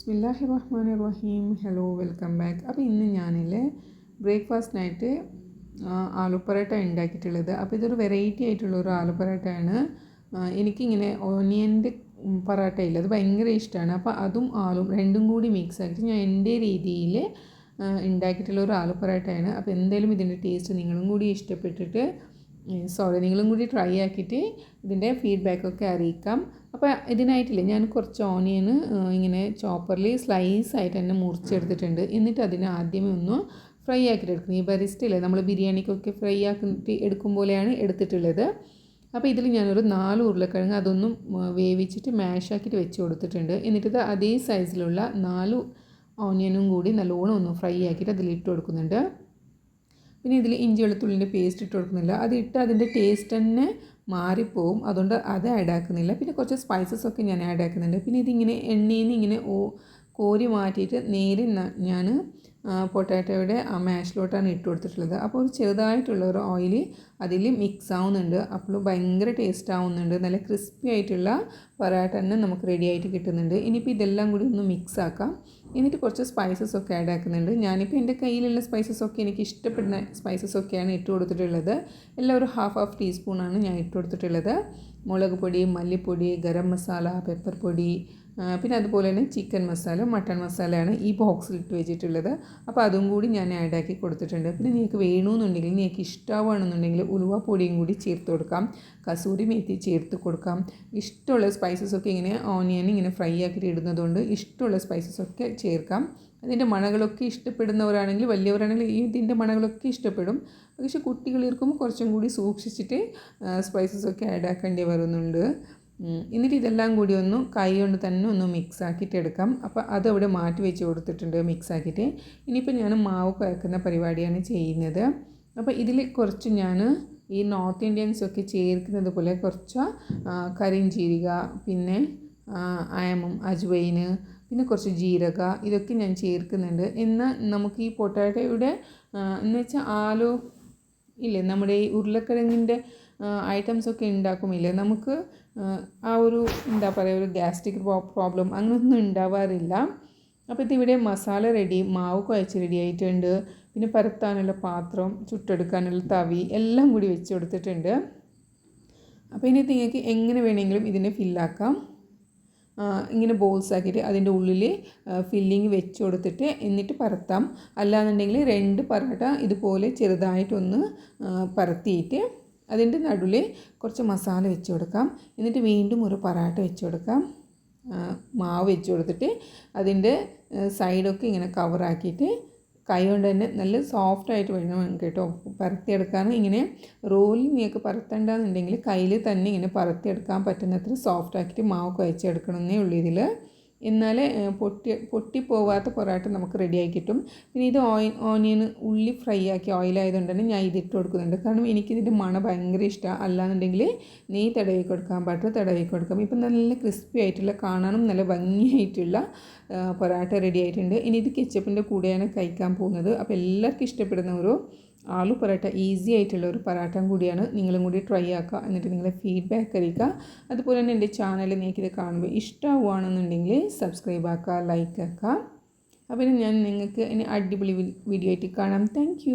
ബിസ്മില്ലാഹിർ റഹ്മാനിർ റഹീം. Hello, welcome back. അപ്പോൾ ഇന്ന് ഞാനില്ലേ ബ്രേക്ക്ഫാസ്റ്റിനായിട്ട് ആലു പൊറോട്ട ഉണ്ടാക്കിയിട്ടുള്ളത്. അപ്പോൾ ഇതൊരു വെറൈറ്റി ആയിട്ടുള്ളൊരു ആലു പൊറോട്ടയാണ്. എനിക്കിങ്ങനെ ഓണിയൻ്റെ പൊറോട്ട ഇല്ല, അത് ഭയങ്കര ഇഷ്ടമാണ്. അപ്പോൾ അതും ആലും രണ്ടും കൂടി മിക്സ് ആക്കിയിട്ട് ഞാൻ എൻ്റെ രീതിയിൽ ഉണ്ടാക്കിയിട്ടുള്ള ഒരു ആലു പൊറോട്ടയാണ്. അപ്പോൾ എന്തായാലും ഇതിൻ്റെ ടേസ്റ്റ് നിങ്ങളും കൂടി ഇഷ്ടപ്പെട്ടിട്ട് നിങ്ങളും കൂടി ട്രൈ ആക്കിയിട്ട് ഇതിൻ്റെ ഫീഡ്ബാക്കൊക്കെ അറിയിക്കാം. അപ്പോൾ ഇതിനായിട്ടില്ലേ ഞാൻ കുറച്ച് ഓണിയൻ ഇങ്ങനെ ചോപ്പറിൽ സ്ലൈസായിട്ട് തന്നെ മുറിച്ചെടുത്തിട്ടുണ്ട്. എന്നിട്ട് അതിനെ ആദ്യമേ ഒന്ന് ഫ്രൈ ആക്കിയിട്ട് എടുക്കുന്നത്. ഈ ബറിസ്റ്റയില്ലേ നമ്മൾ ബിരിയാണിക്കൊക്കെ ഫ്രൈ ആക്കിയിട്ട് എടുക്കും പോലെയാണ് എടുത്തിട്ടുള്ളത്. അപ്പോൾ ഇതിൽ ഞാനൊരു 4 ഉരുളക്കിഴങ്ങ് അതൊന്നും വേവിച്ചിട്ട് മാഷാക്കിയിട്ട് വെച്ച് കൊടുത്തിട്ടുണ്ട്. എന്നിട്ട് അതേ സൈസിലുള്ള 4 ഓണിയനും കൂടി നല്ലോണം ഒന്ന് ഫ്രൈ ആക്കിയിട്ട് അതിലിട്ട് കൊടുക്കുന്നുണ്ട്. പിന്നെ ഇതിൽ ഇഞ്ചി വെളുത്തുള്ളിൻ്റെ പേസ്റ്റ് ഇട്ട് കൊടുക്കുന്നില്ല, അതിട്ട് അതിൻ്റെ ടേസ്റ്റ് തന്നെ മാറിപ്പോവും, അതുകൊണ്ട് അത് ആഡ് ആക്കുന്നില്ല. പിന്നെ കുറച്ച് സ്പൈസസ് ഒക്കെ ഞാൻ ആഡ് ആക്കുന്നുണ്ട്. പിന്നെ ഇതിങ്ങനെ എണ്ണയിൽ നിന്ന് ഇങ്ങനെ കോരി മാറ്റിയിട്ട് നേരെ ഞാൻ പൊട്ടാറ്റോയുടെ ആ മാഷിലോട്ടാണ് ഇട്ട് കൊടുത്തിട്ടുള്ളത്. അപ്പോൾ ഒരു ചെറുതായിട്ടുള്ള ഒരു ഓയിൽ അതിൽ മിക്സ് ആവുന്നുണ്ട്. അപ്പോൾ ഭയങ്കര ടേസ്റ്റ് ആവുന്നുണ്ട്. നല്ല ക്രിസ്പി ആയിട്ടുള്ള പൊറാട്ട തന്നെ നമുക്ക് റെഡി ആയിട്ട് കിട്ടുന്നുണ്ട്. ഇനിയിപ്പോൾ ഇതെല്ലാം കൂടി ഒന്ന് മിക്സ് ആക്കാം. എന്നിട്ട് കുറച്ച് സ്പൈസസ് ഒക്കെ ആഡ് ആക്കുന്നുണ്ട്. ഞാനിപ്പോൾ എൻ്റെ കയ്യിലുള്ള സ്പൈസസ് ഒക്കെ എനിക്ക് ഇഷ്ടപ്പെടുന്ന സ്പൈസസ് ഒക്കെയാണ് ഇട്ട് കൊടുത്തിട്ടുള്ളത്. എല്ലാം ഒരു ഹാഫ് ടീസ്പൂണാണ് ഞാൻ ഇട്ട് കൊടുത്തിട്ടുള്ളത്. മുളക് പൊടി, മല്ലിപ്പൊടി, ഗരം മസാല, പെപ്പർ പൊടി, പിന്നെ അതുപോലെ തന്നെ ചിക്കൻ മസാല, മട്ടൺ മസാലയാണ് ഈ ബോക്സിൽ ഇട്ട് വെച്ചിട്ടുള്ളത്. അപ്പോൾ അതും കൂടി ഞാൻ ആഡ് ആക്കി കൊടുത്തിട്ടുണ്ട്. പിന്നെ നിങ്ങൾക്ക് വേണമെന്നുണ്ടെങ്കിൽ, നിങ്ങൾക്ക് ഇഷ്ടമാണെന്നുണ്ടെങ്കിൽ ഉലുവ പൊടിയും കൂടി ചേർത്ത് കൊടുക്കാം, കസൂരി മേത്തി ചേർത്ത് കൊടുക്കാം. ഇഷ്ടമുള്ള സ്പൈസസൊക്കെ ഇങ്ങനെ ഓണിയൻ ഇങ്ങനെ ഫ്രൈ ആക്കിയിട്ട് ഇടുന്നതുകൊണ്ട് ഇഷ്ടമുള്ള സ്പൈസസൊക്കെ ചേർക്കാം. അതിൻ്റെ മണങ്ങളൊക്കെ ഇഷ്ടപ്പെടുന്നവരാണെങ്കിൽ, വലിയവരാണെങ്കിൽ ഇതിൻ്റെ മണങ്ങളൊക്കെ ഇഷ്ടപ്പെടും. പക്ഷേ കുട്ടികളിരിക്കുമ്പോൾ കുറച്ചും കൂടി സൂക്ഷിച്ചിട്ട് സ്പൈസസൊക്കെ ആഡ് ആക്കേണ്ടി വരുന്നുണ്ട്. എന്നിട്ട് ഇതെല്ലാം കൂടി ഒന്ന് കൈ കൊണ്ട് തന്നെ ഒന്ന് മിക്സ് ആക്കിയിട്ട് എടുക്കാം. അപ്പോൾ അതവിടെ മാറ്റി വെച്ച് കൊടുത്തിട്ടുണ്ട് മിക്സ് ആക്കിയിട്ട്. ഇനിയിപ്പോൾ ഞാൻ മാവ് കുഴക്കുന്ന പരിപാടിയാണ് ചെയ്യുന്നത്. അപ്പോൾ ഇതിൽ കുറച്ച് ഞാൻ ഈ നോർത്ത് ഇന്ത്യൻസൊക്കെ ചേർക്കുന്നത് പോലെ കുറച്ച് കരിഞ്ചീരക, പിന്നെ അയമം, അജ്വൈന്, പിന്നെ കുറച്ച് ജീരക, ഇതൊക്കെ ഞാൻ ചേർക്കുന്നുണ്ട്. എന്നാൽ നമുക്ക് ഈ പൊട്ടാറ്റോയുടെ എന്ന് വെച്ചാൽ ആലു ഇല്ലേ, നമ്മുടെ ഈ ഉരുളക്കിഴങ്ങിൻ്റെ ഐറ്റംസൊക്കെ ഉണ്ടാക്കുമില്ലേ, നമുക്ക് ആ ഒരു എന്താ പറയുക, ഒരു ഗ്യാസ്ട്രിക് പ്രോബ്ലം അങ്ങനെയൊന്നും ഉണ്ടാവാറില്ല. അപ്പോൾ ഇതിവിടെ മസാല റെഡി, മാവ് കുഴച്ച് റെഡി ആയിട്ടുണ്ട്. പിന്നെ പരത്താനുള്ള പാത്രം, ചുട്ടെടുക്കാനുള്ള തവി എല്ലാം കൂടി വെച്ച് കൊടുത്തിട്ടുണ്ട്. അപ്പോൾ ഇനി നിങ്ങൾക്ക് എങ്ങനെ വേണമെങ്കിലും ഇതിനെ ഫില്ലാക്കാം. ഇങ്ങനെ ബോൾസ് ആക്കിയിട്ട് അതിൻ്റെ ഉള്ളിൽ ഫില്ലിങ് വെച്ച് കൊടുത്തിട്ട് എന്നിട്ട് പരത്താം. അല്ലാന്നുണ്ടെങ്കിൽ 2 പൊറോട്ട ഇതുപോലെ ചെറുതായിട്ടൊന്ന് പരത്തിയിട്ട് അതിൻ്റെ നടുവിൽ കുറച്ച് മസാല വെച്ച് കൊടുക്കാം. എന്നിട്ട് വീണ്ടും ഒരു പൊറോട്ട വെച്ച് കൊടുക്കാം, മാവ് വെച്ച് കൊടുത്തിട്ട് അതിൻ്റെ സൈഡൊക്കെ ഇങ്ങനെ കവറാക്കിയിട്ട് കൈ കൊണ്ട് തന്നെ നല്ല സോഫ്റ്റായിട്ട് വേണം കേട്ടോ പരത്തിയെടുക്കാൻ. ഇങ്ങനെ റോളിൽ നിങ്ങൾക്ക് പരത്തേണ്ടെന്നുണ്ടെങ്കിൽ കയ്യിൽ തന്നെ ഇങ്ങനെ പരത്തിയെടുക്കാൻ പറ്റുന്നത്ര സോഫ്റ്റാക്കിയിട്ട് മാവ് കുഴച്ചെടുക്കണമെന്നേ ഉള്ളൂ ഇതിൽ. എന്നാൽ പൊട്ടിപ്പോവാത്ത പൊറോട്ട നമുക്ക് റെഡിയായി കിട്ടും. പിന്നെ ഇത് ഓണിയൻ ഉള്ളി ഫ്രൈ ആക്കി ഓയിലായതുകൊണ്ട് തന്നെ ഞാൻ ഇതിട്ട് കൊടുക്കുന്നുണ്ട്. കാരണം എനിക്കിതിൻ്റെ മണം ഭയങ്കര ഇഷ്ടമാണ്. അല്ലാന്നുണ്ടെങ്കിൽ നെയ്യ് തടവി കൊടുക്കാം, ബട്ടർ തടവി കൊടുക്കാം. ഇപ്പം നല്ല ക്രിസ്പി ആയിട്ടുള്ള, കാണാനും നല്ല ഭംഗിയായിട്ടുള്ള പൊറോട്ട റെഡി ആയിട്ടുണ്ട്. ഇനി ഇത് കെച്ചപ്പിൻ്റെ കൂടെയാണ് കഴിക്കാൻ പോകുന്നത്. അപ്പോൾ എല്ലാവർക്കും ഇഷ്ടപ്പെടുന്ന ഒരു ആലു പൊറോട്ട, ഈസി ആയിട്ടുള്ള ഒരു പൊറോട്ടയും കൂടിയാണ്. നിങ്ങളും കൂടി ട്രൈ ആക്കുക, എന്നിട്ട് നിങ്ങളെ ഫീഡ്ബാക്ക് അറിയിക്കുക. അതുപോലെ തന്നെ എൻ്റെ ചാനൽ നിങ്ങൾക്കിത് കാണുമ്പോൾ ഇഷ്ടമാവുകയാണെന്നുണ്ടെങ്കിൽ സബ്സ്ക്രൈബ് ആക്കുക, ലൈക്ക് ആക്കുക. അപ്പോൾ ഞാൻ നിങ്ങൾക്ക് ഇനി അടിപൊളി വീഡിയോ ആയിട്ട് കാണാം. താങ്ക്